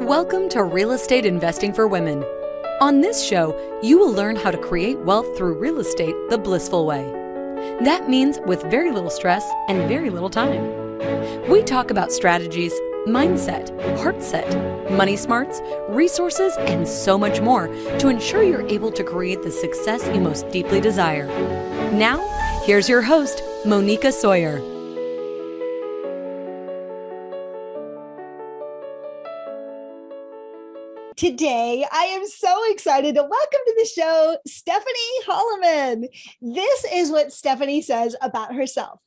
Welcome to Real Estate Investing for Women. On this show, you will learn how to create wealth through real estate the blissful way. That means with very little stress and very little time. We talk about strategies, mindset, heart set, money smarts, resources, and so much more to ensure you're able to create the success you most deeply desire. Now, here's your host, Moneeka Sawyer. Today, I am so excited to welcome to the show, Stephanie Holleman. This is what Stephanie says about herself.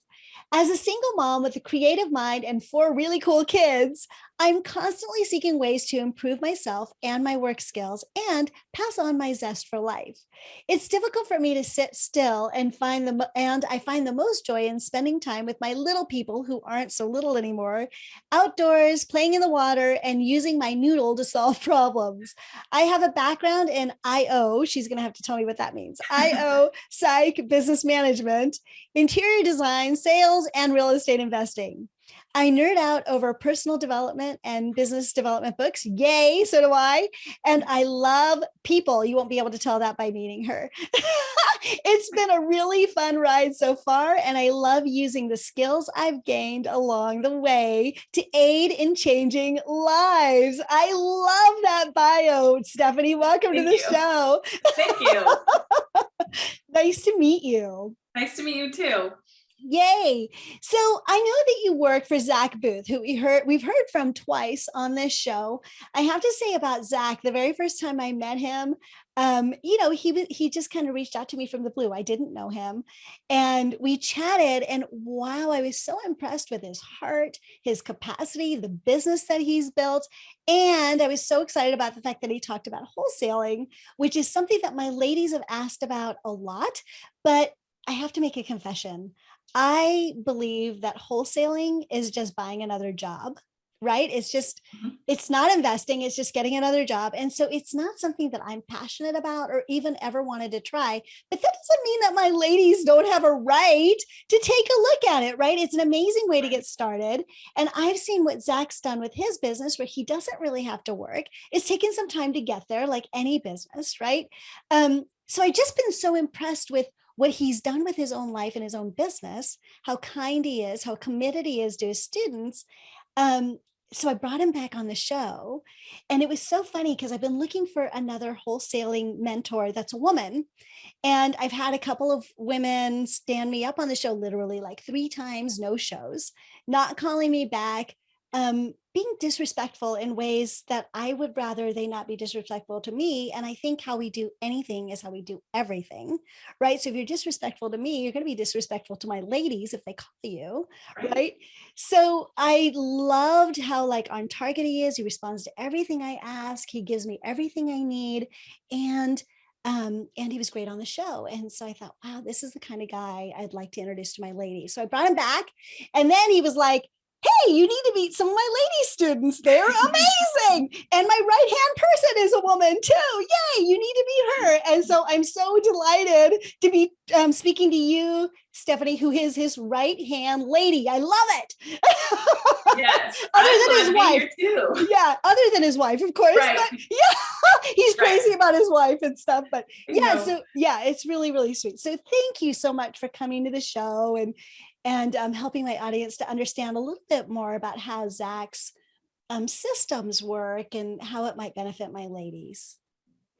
As a single mom with a creative mind and 4 really cool kids, I'm constantly seeking ways to improve myself and my work skills and pass on my zest for life. It's difficult for me to sit still and I find the most joy in spending time with my little people who aren't so little anymore, outdoors, playing in the water, and using my noodle to solve problems. I have a background in IO. She's going to have to tell me what that means. IO, psych, business management, interior design, sales, and real estate investing. I nerd out over personal development and business development books. Yay, so do I. And I love people. You won't be able to tell that by meeting her. It's been a really fun ride so far, and I love using the skills I've gained along the way to aid in changing lives. I love that bio, Stephanie. Welcome to the show. Thank you. Nice to meet you. Nice to meet you too. Yay. So I know that you work for Zach Booth, who we've heard from twice on this show. I have to say about Zach, the very first time I met him, he just kind of reached out to me from the blue. I didn't know him. And we chatted, and wow, I was so impressed with his heart, his capacity, the business that he's built. And I was so excited about the fact that he talked about wholesaling, which is something that my ladies have asked about a lot. But I have to make a confession. I believe that wholesaling is just buying another job, right? It's not investing, it's just getting another job. And so it's not something that I'm passionate about or even ever wanted to try. But that doesn't mean that my ladies don't have a right to take a look at it, right? It's an amazing way to get started. And I've seen what Zach's done with his business where he doesn't really have to work. It's taken some time to get there, like any business, right? So I've just been so impressed with what he's done with his own life and his own business, how kind he is, how committed he is to his students. So I brought him back on the show, and it was so funny because I've been looking for another wholesaling mentor that's a woman. And I've had a couple of women stand me up on the show, literally like 3 times, no shows, not calling me back, being disrespectful in ways that I would rather they not be disrespectful to me. And I think how we do anything is how we do everything, right? So if you're disrespectful to me, you're going to be disrespectful to my ladies if they call you, right? So I loved how on target he is. He responds to everything I ask. He gives me everything I need. And he was great on the show. And so I thought, wow, this is the kind of guy I'd like to introduce to my ladies. So I brought him back, and then he was like, hey, you need to meet some of my lady students. They're amazing. And my right-hand person is a woman too. Yay, you need to meet her. And so I'm so delighted to be speaking to you, Stephanie, who is his right-hand lady. I love it. Yes. Other than his wife. Too. Yeah, other than his wife, of course. Right. But yeah, he's crazy about his wife and stuff. But yeah, No. so yeah, it's really, really sweet. So thank you so much for coming to the show and helping my audience to understand a little bit more about how Zach's systems work and how it might benefit my ladies.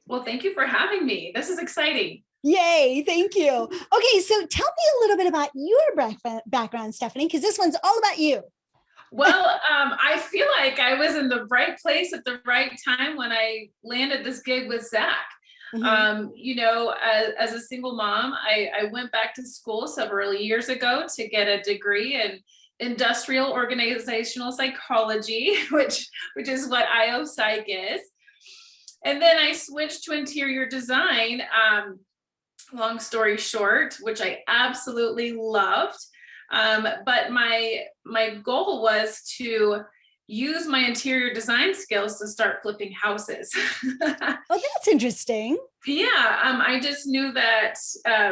Well, thank you for having me. This is exciting. Yay, thank you. Okay, so tell me a little bit about your background, Stephanie, because this one's all about you. Well, I feel like I was in the right place at the right time when I landed this gig with Zach. Mm-hmm. As a single mom, I went back to school several years ago to get a degree in industrial organizational psychology, which is what IO Psych is. And then I switched to interior design, long story short, which I absolutely loved. But my goal was to use my interior design skills to start flipping houses. Oh, that's interesting. Yeah, I just knew that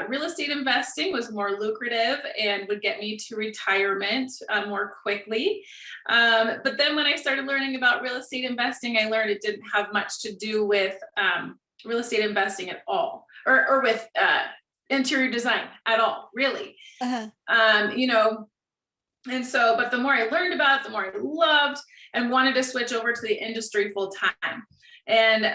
real estate investing was more lucrative and would get me to retirement more quickly. But then when I started learning about real estate investing, I learned it didn't have much to do with real estate investing at all, or with interior design at all, really. You know, and so, but the more I learned about it, the more I loved and wanted to switch over to the industry full time. And,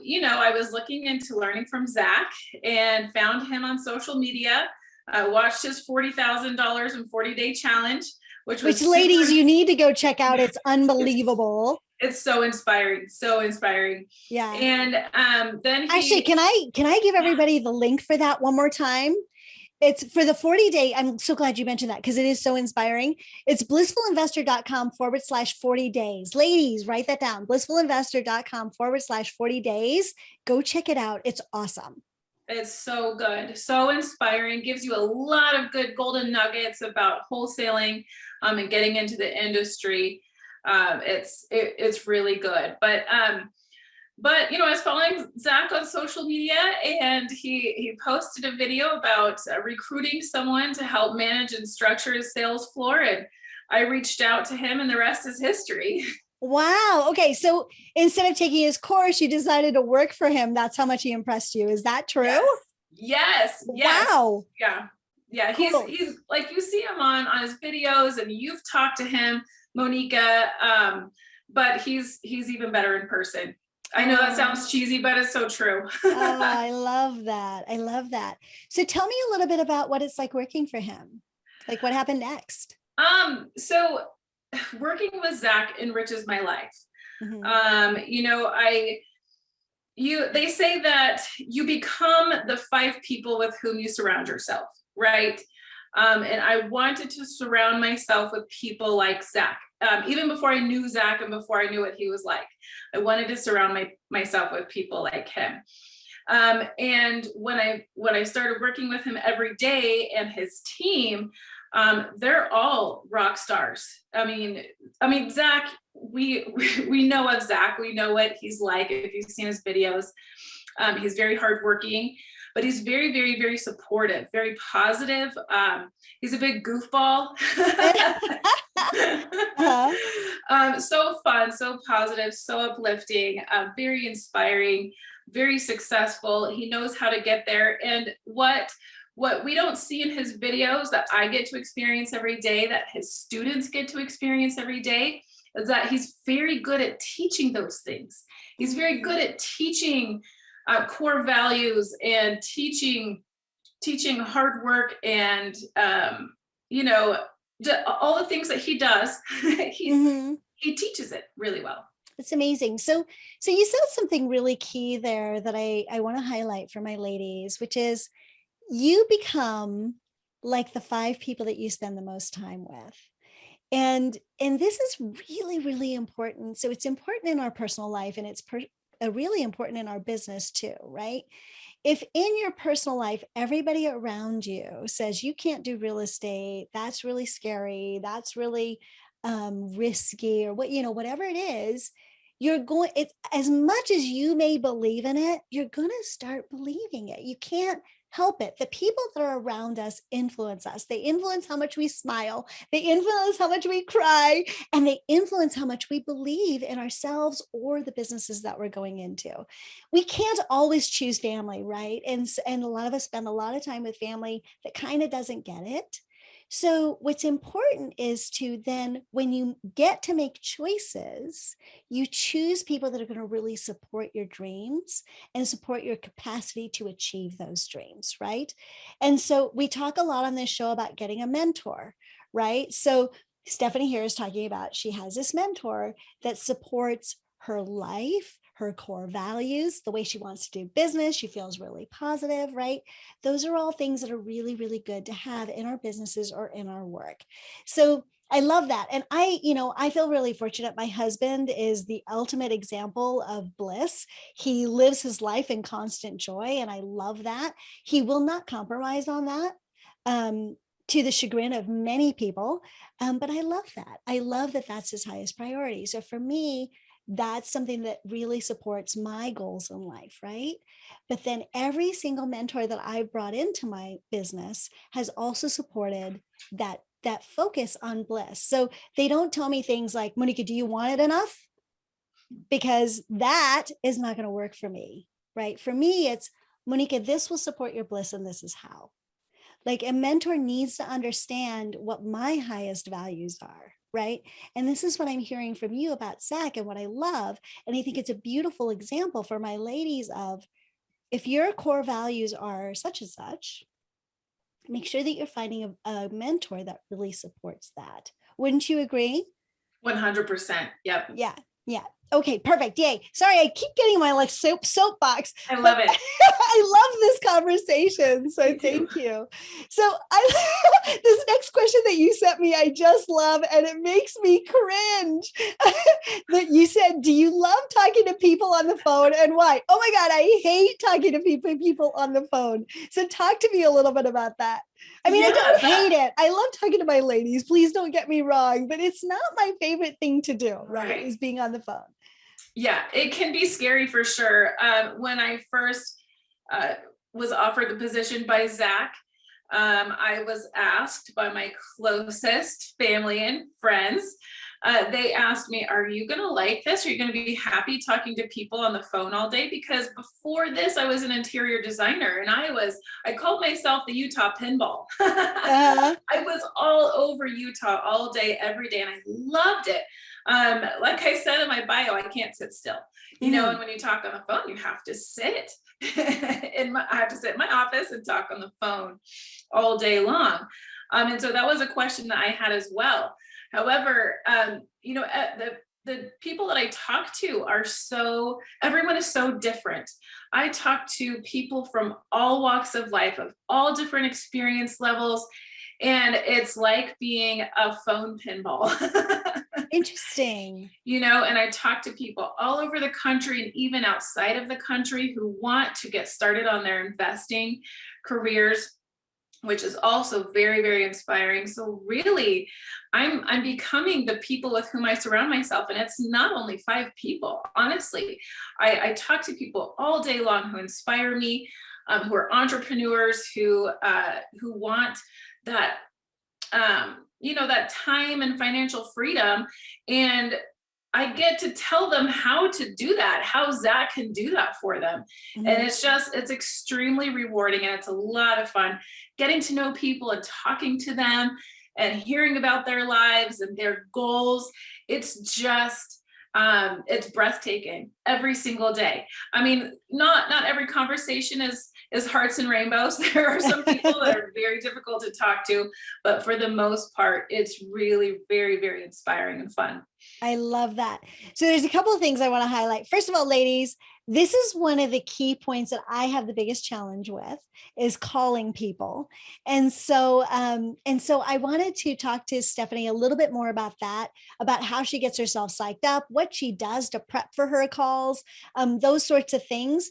you know, I was looking into learning from Zach and found him on social media. I watched his $40,000 in 40-day challenge, which ladies, you need to go check out. It's unbelievable. It's so inspiring, so inspiring. Yeah. And then actually, can I give everybody the link for that one more time? It's for the 40-day. I'm so glad you mentioned that because it is so inspiring. It's blissfulinvestor.com/40 days. Ladies, write that down. blissfulinvestor.com/40 days. Go check it out. It's awesome. It's so good, so inspiring, gives you a lot of good golden nuggets about wholesaling and getting into the industry. It's really good. But you know, I was following Zach on social media, and he posted a video about recruiting someone to help manage and structure his sales floor, and I reached out to him, and the rest is history. Wow. Okay, so instead of taking his course, you decided to work for him. That's how much he impressed you. Is that true? Yes. Wow. Yeah. Cool. He's like, you see him on his videos, and you've talked to him, Moneeka, but he's even better in person. I know that sounds cheesy, but it's so true. Oh, I love that. I love that. So tell me a little bit about what it's like working for him. Like what happened next? So working with Zach enriches my life. Mm-hmm. You know, they say that you become the 5 people with whom you surround yourself, right? And I wanted to surround myself with people like Zach. Even before I knew Zach and before I knew what he was like, I wanted to surround myself with people like him. And when I started working with him every day and his team, they're all rock stars. I mean, Zach, we know of Zach. We know what he's like. If you've seen his videos, he's very hardworking, but he's very, very, very supportive, very positive. He's a big goofball. So fun, so positive, so uplifting, very inspiring, very successful. He knows how to get there. And what we don't see in his videos that I get to experience every day, that his students get to experience every day, is that he's very good at teaching those things. He's very good at teaching core values and teaching hard work and, you know, all the things that he does, he teaches it really well. It's amazing. So you said something really key there that I want to highlight for my ladies, which is you become like the 5 people that you spend the most time with. And this is really, really important. So it's important in our personal life, and it's really important in our business too, right? If in your personal life, everybody around you says you can't do real estate, that's really scary, that's really risky, or whatever it is, it's as much as you may believe in it, you're going to start believing it. You can't help it. The people that are around us influence us. They influence how much we smile. They influence how much we cry, and they influence how much we believe in ourselves or the businesses that we're going into. We can't always choose family, right? And a lot of us spend a lot of time with family that kind of doesn't get it. So what's important is to then, when you get to make choices, you choose people that are going to really support your dreams and support your capacity to achieve those dreams, right? And so we talk a lot on this show about getting a mentor, right? So Stephanie here is talking about, she has this mentor that supports her life, her core values, the way she wants to do business. She feels really positive, right? Those are all things that are really, really good to have in our businesses or in our work. So I love that. And I feel really fortunate. My husband is the ultimate example of bliss. He lives his life in constant joy, and I love that. He will not compromise on that. to the chagrin of many people. But I love that. I love that that's his highest priority. So for me, that's something that really supports my goals in life, right? But then every single mentor that I've brought into my business has also supported that focus on bliss. So they don't tell me things like, Moneeka, do you want it enough? Because that is not going to work for me, right? For me, it's, Moneeka, this will support your bliss and this is how. Like a mentor needs to understand what my highest values are, right? And this is what I'm hearing from you about Zach and what I love. And I think it's a beautiful example for my ladies of, if your core values are such and such, make sure that you're finding a mentor that really supports that. Wouldn't you agree? 100%. Yep. Yeah. Yeah. Okay, perfect. Yay. Sorry, I keep getting my like soapbox. I love it. I love this conversation. So thank you. So this next question that you sent me, I just love, and it makes me cringe. That you said, do you love talking to people on the phone and why? Oh my God, I hate talking to people on the phone. So talk to me a little bit about that. I mean, I don't hate it. I love talking to my ladies. Please don't get me wrong, but it's not my favorite thing to do, right? Is being on the phone. Yeah, it can be scary for sure. When I first was offered the position by Zach, I was asked by my closest family and friends, they asked me, are you going to like this? Are you going to be happy talking to people on the phone all day? Because before this, I was an interior designer and I called myself the Utah pinball. I was all over Utah all day, every day, and I loved it. Like I said in my bio, I can't sit still, you know, and when you talk on the phone, you have to sit I have to sit in my office and talk on the phone all day long. And so that was a question that I had as well. However, you know, the people that I talk to everyone is so different. I talk to people from all walks of life, of all different experience levels. And it's like being a phone pinball. Interesting. You know, and I talk to people all over the country and even outside of the country who want to get started on their investing careers, which is also very, very inspiring. So really, I'm becoming the people with whom I surround myself. And it's not only 5 people, honestly. I talk to people all day long who inspire me, who are entrepreneurs, who want that, you know, that time and financial freedom. And I get to tell them how to do that, how Zach can do that for them. Mm-hmm. And it's extremely rewarding and it's a lot of fun getting to know people and talking to them and hearing about their lives and their goals. It's just, it's breathtaking every single day. I mean, not every conversation is hearts and rainbows. There are some people that are very difficult to talk to, but for the most part, it's really very, very inspiring and fun. I love that. So there's a couple of things I want to highlight. First of all, ladies, this is one of the key points that I have the biggest challenge with is calling people. And so I wanted to talk to Stephanie a little bit more about that, about how she gets herself psyched up, what she does to prep for her calls, those sorts of things.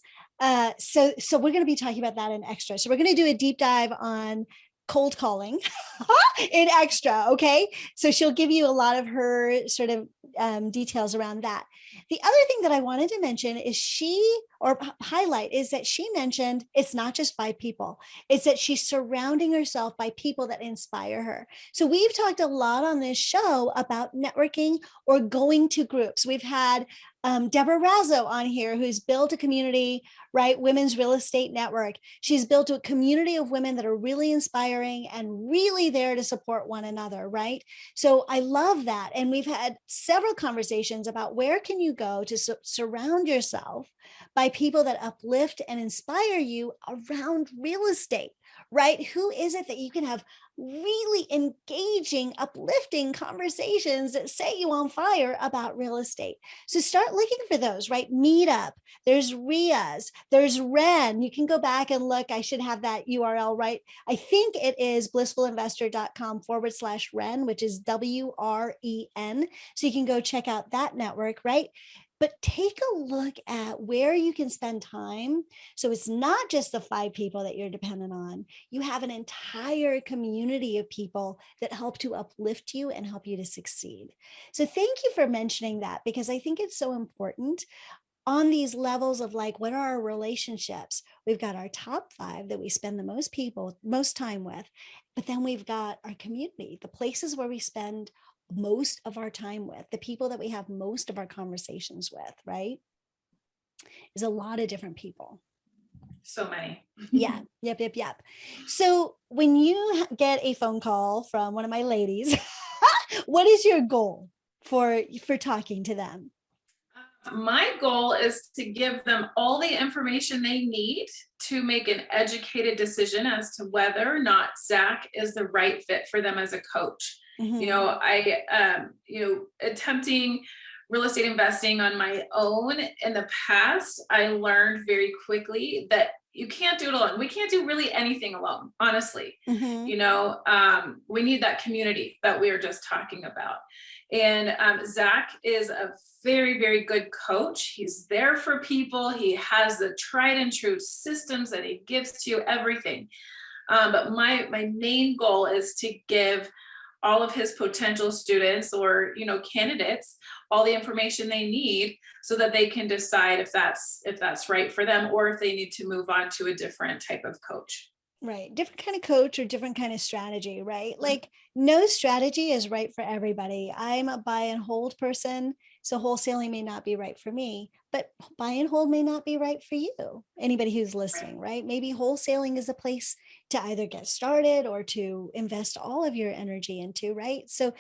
So we're going to be talking about that in extra. So we're going to do a deep dive on cold calling in extra. Okay. So she'll give you a lot of her sort of details around that. The other thing that I wanted to mention is highlight is that she mentioned it's not just by people. It's that she's surrounding herself by people that inspire her. So we've talked a lot on this show about networking or going to groups. We've had Deborah Razzo on here, who's built a community, right? Women's Real Estate Network. She's built a community of women that are really inspiring and really there to support one another, right? So I love that. And we've had several conversations about where can you go to surround yourself by people that uplift and inspire you around real estate, right? Who is it that you can have really engaging, uplifting conversations that set you on fire about real estate? So start looking for those, right? Meetup, there's RIAs, there's Ren. You can go back and look. I should have that URL right. I think it is blissfulinvestor.com/Ren, which is WREN. So you can go check out that network, right? but take a look at where you can spend time. So it's not just the 5 people that you're dependent on. You have an entire community of people that help to uplift you and help you to succeed. So thank you for mentioning that, because I think it's so important on these levels of like, what are our relationships? We've got our top 5 that we spend the most time with, but then we've got our community, the places where we spend most of our time with, the people that we have most of our conversations with, right? There's a lot of different people. So many. Yeah. Yep. So when you get a phone call from one of my ladies, what is your goal for talking to them? My goal is to give them all the information they need to make an educated decision as to whether or not Zach is the right fit for them as a coach. Attempting real estate investing on my own in the past, I learned very quickly that you can't do it alone. We can't do really anything alone, honestly. We need that community that we were just talking about. And Zach is a very, very good coach. He's there for people. He has the tried and true systems that he gives to you, everything. But my main goal is to give all of his potential students or, candidates all the information they need so that they can decide if that's right for them, or if they need to move on to a different type of coach. Right. Different kind of coach or different kind of strategy, right? Like no strategy is right for everybody. I'm a buy and hold person. So wholesaling may not be right for me, but buy and hold may not be right for you. Anybody who's listening, right? Maybe wholesaling is a place to either get started or to invest all of your energy into, right? So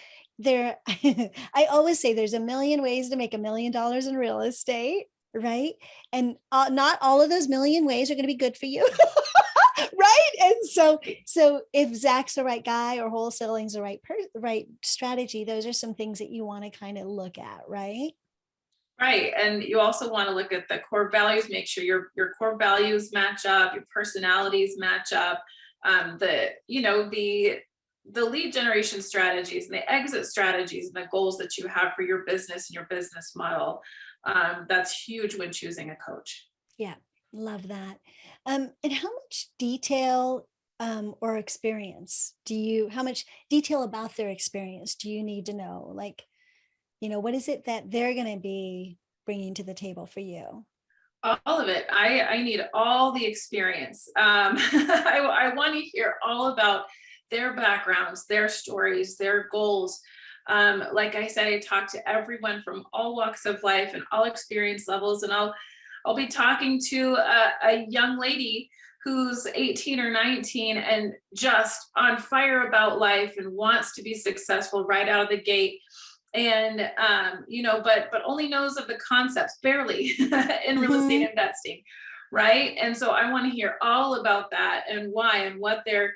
I always say there's a million ways to make $1 million in real estate, right? And not all of those million ways are going to be good for you. Right. And so if Zach's the right guy or wholesaling's the right strategy, those are some things that you want to kind of look at, right? Right. And you also want to look at the core values, make sure your core values match up, your personalities match up, the lead generation strategies and the exit strategies and the goals that you have for your business and your business model. That's huge when choosing a coach. Yeah. Love that. And how much detail or experience how much detail about their experience do you need to know? Like, what is it that they're going to be bringing to the table for you? All of it. I need all the experience. I want to hear all about their backgrounds, their stories, their goals. Like I said, I talk to everyone from all walks of life and all experience levels, and I'll be talking to a young lady who's 18 or 19 and just on fire about life and wants to be successful right out of the gate. And, but only knows of the concepts barely in real estate investing. Right. And so I want to hear all about that and why and what they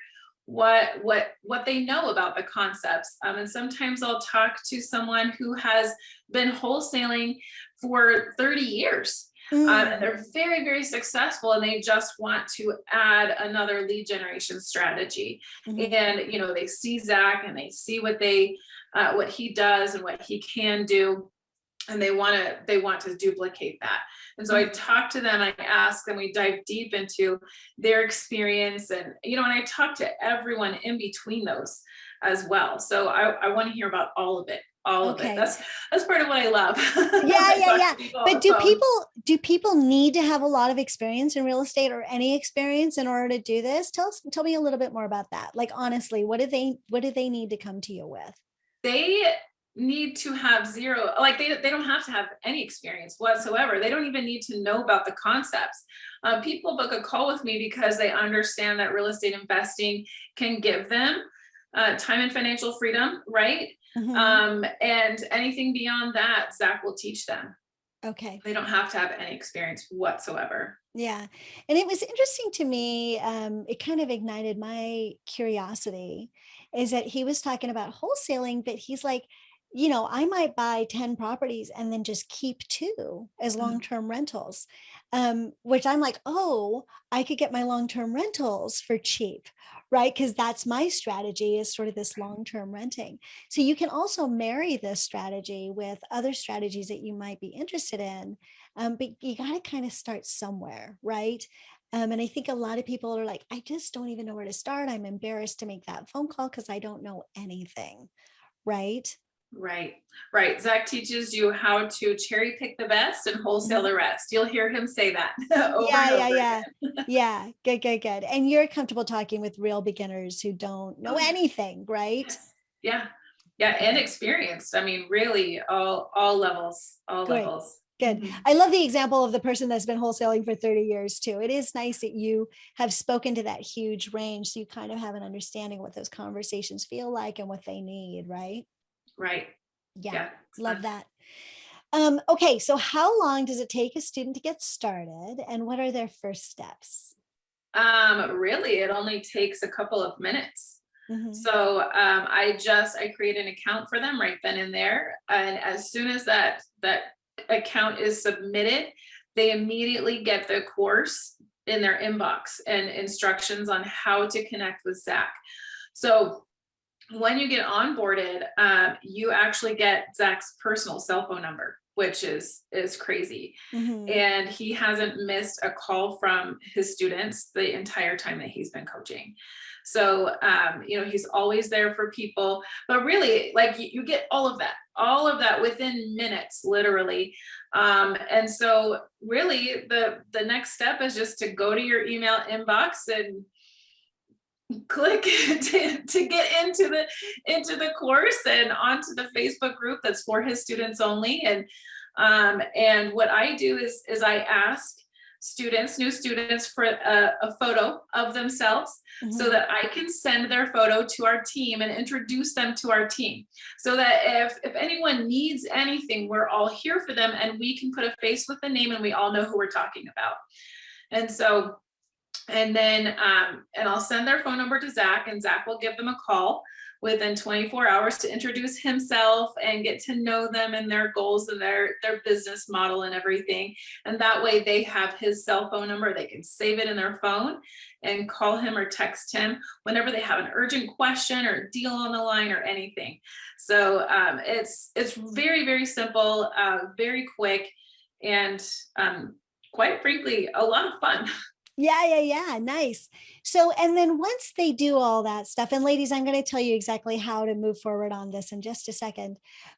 know about the concepts. And sometimes I'll talk to someone who has been wholesaling for 30 years. And they're very, very successful, and they just want to add another lead generation strategy. And, they see Zach and they see what he does and what he can do. And they want to duplicate that. And so I talk to them, I ask them, we dive deep into their experience, and, and I talk to everyone in between those as well. So I want to hear about all of it. All of it. That's part of what I love. Yeah. But do people need to have a lot of experience in real estate or any experience in order to do this? Tell me a little bit more about that. Like, honestly, what do they need to come to you with? They need to have zero, like they don't have to have any experience whatsoever. They don't even need to know about the concepts. People book a call with me because they understand that real estate investing can give them time and financial freedom, right? And anything beyond that, Zach will teach them. Okay. They don't have to have any experience whatsoever. Yeah. And it was interesting to me. It kind of ignited my curiosity, is that he was talking about wholesaling, but he's like, I might buy 10 properties and then just keep 2 as long-term rentals, which I'm like, oh, I could get my long-term rentals for cheap, right? Because that's my strategy, is sort of this long-term renting. So you can also marry this strategy with other strategies that you might be interested in, but you got to kind of start somewhere, right? And I think a lot of people are like, I just don't even know where to start. I'm embarrassed to make that phone call because I don't know anything, right? Right, right. Zach teaches you how to cherry pick the best and wholesale the rest. You'll hear him say that over and over Yeah. again. Yeah. Good. And you're comfortable talking with real beginners who don't know Oh, yeah. anything, right? Yes. Yeah. Yeah. And experienced. I mean, really all levels, all Great. levels. Good. Mhm. I love the example of the person that's been wholesaling for 30 years too. It is nice that you have spoken to that huge range, so you kind of have an understanding what those conversations feel like and what they need, right? Right. Yeah. Yeah. It's Love fun. that. Okay, so how long does it take a student to get started, and what are their first steps? Really, it only takes a couple of minutes. Mhm. So I create an account for them right then and there. And as soon as that account is submitted, they immediately get the course in their inbox and instructions on how to connect with Zach. So when you get onboarded, you actually get Zach's personal cell phone number, which is crazy. Mhm. And he hasn't missed a call from his students the entire time that he's been coaching. So he's always there for people. But really, like you get all of that within minutes, literally. And so really the next step is just to go to your email inbox and click to get into the course and onto the Facebook group that's for his students only. And what I do is I ask new students for a photo of themselves so Mhm. that I can send their photo to our team and introduce them to our team, so that if anyone needs anything, we're all here for them and we can put a face with a name and we all know who we're talking about. And so and I'll send their phone number to Zach, and Zach will give them a call within 24 hours to introduce himself and get to know them and their goals and their business model and everything. And that way they have his cell phone number. They can save it in their phone and call him or text him whenever they have an urgent question or deal on the line or anything. So it's very, very simple, very quick, and quite frankly, a lot of fun. Yeah. Nice. So, and then once they do all that stuff, and ladies, I'm going to tell you exactly how to move forward on this in just a second.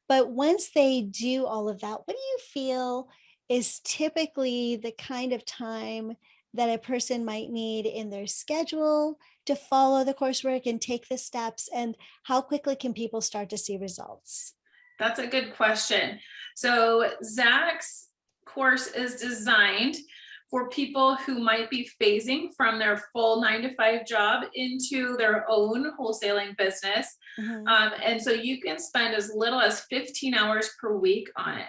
But once they do all of that, what do you feel is typically the kind of time that a person might need in their schedule to follow the coursework and take the steps? And how quickly can people start to see results? That's a good question. So Zach's course is designed for people who might be phasing from their full 9 to 5 job into their own wholesaling business. Mhm. And so you can spend as little as 15 hours per week on it.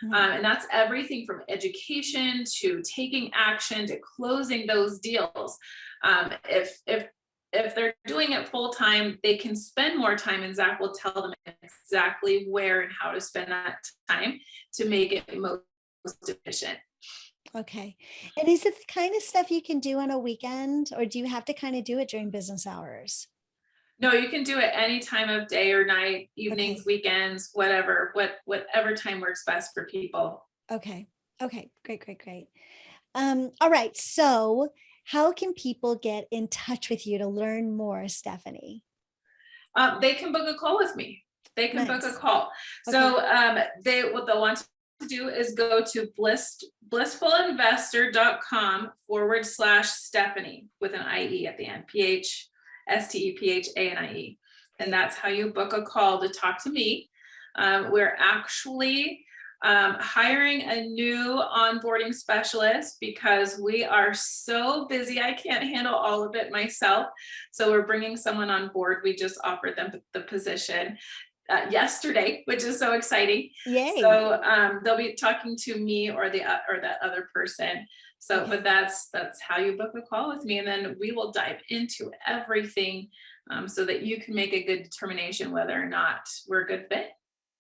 Mhm. And that's everything from education to taking action to closing those deals. If they're doing it full time, they can spend more time, and Zach will tell them exactly where and how to spend that time to make it most efficient. Okay. And is it the kind of stuff you can do on a weekend, or do you have to kind of do it during business hours? No, you can do it any time of day or night, evenings, Okay. weekends, whatever time works best for people. Okay. Okay. Great. All right. So how can people get in touch with you to learn more, Stephanie? They can book a call with me. They can book a Nice. call. Okay. So what they'll want to do is go to blissfulinvestor.com/Stephanie with an IE at the end, PHSTEPHANIE. And Great. that's how you book a call to talk to me. We're actually hiring a new onboarding specialist because we are so busy. I can't handle all of it myself. So we're bringing someone on board. We just offered them the position yesterday, which is so exciting. Yay. So they'll be talking to me or that other person. So, Okay. but that's how you book a call with me, and then we will dive into everything so that you can make a good determination whether or not we're a good fit.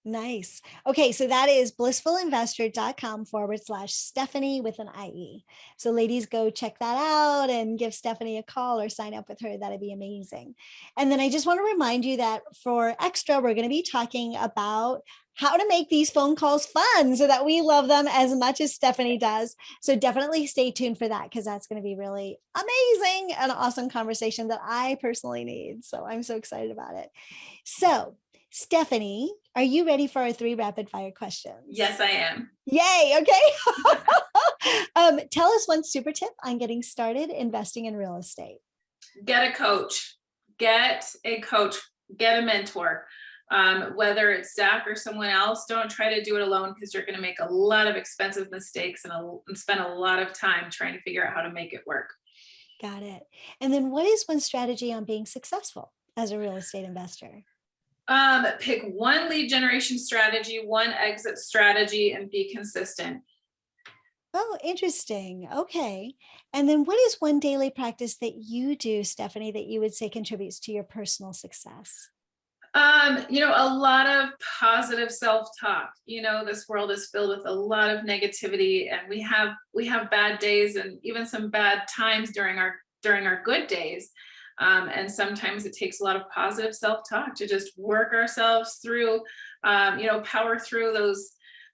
Nice. Okay, so that is blissfulinvestor.com/Stephanie with an IE. So ladies, go check that out and give Stephanie a call or sign up with her. That'd be amazing. And then I just want to remind you that for Extra, we're going to be talking about how to make these phone calls fun so that we love them as much as Stephanie does. So definitely stay tuned for that, because that's going to be really amazing and awesome conversation that I personally need. So I'm so excited about it. So Stephanie, are you ready for our 3 rapid fire questions? Yes, I am. Yay. Okay. Tell us one super tip on getting started investing in real estate. Get a coach, get a mentor. Whether it's Zach or someone else, don't try to do it alone, because you're going to make a lot of expensive mistakes and spend a lot of time trying to figure out how to make it work. Got it. And then what is one strategy on being successful as a real estate investor? Pick one lead generation strategy, one exit strategy, and be consistent. Oh, interesting. Okay. And then what is one daily practice that you do, Stephanie, that you would say contributes to your personal success? A lot of positive self-talk. This world is filled with a lot of negativity, and we have bad days and even some bad times during our good days. And sometimes it takes a lot of positive self-talk to just work ourselves through, power through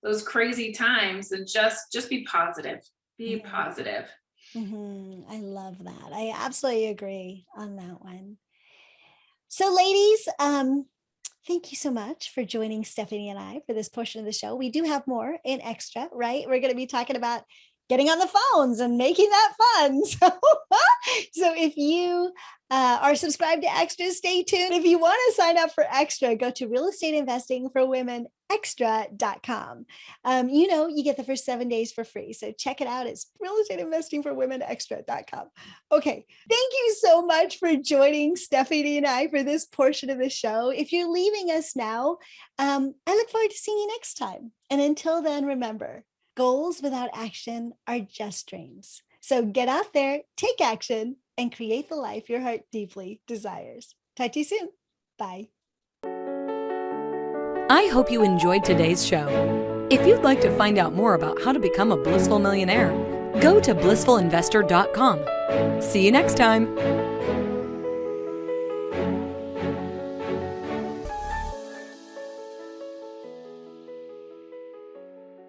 those crazy times, and just be positive. Be positive. I love that. I absolutely agree on that one. So ladies, thank you so much for joining Stephanie and I for this portion of the show. We do have more in Extra, right? We're going to be talking about getting on the phones and making that fun. So if you are subscribed to Extra, stay tuned. If you want to sign up for Extra, go to realestateinvestingforwomenextra.com. You get the first 7 days for free. So check it out. It's realestateinvestingforwomenextra.com. Okay. Thank you so much for joining Stephanie and I for this portion of the show. If you're leaving us now, I look forward to seeing you next time. And until then, remember, goals without action are just dreams. So get out there, take action, and create the life your heart deeply desires. Talk to you soon. Bye. I hope you enjoyed today's show. If you'd like to find out more about how to become a blissful millionaire, go to blissfulinvestor.com. See you next time.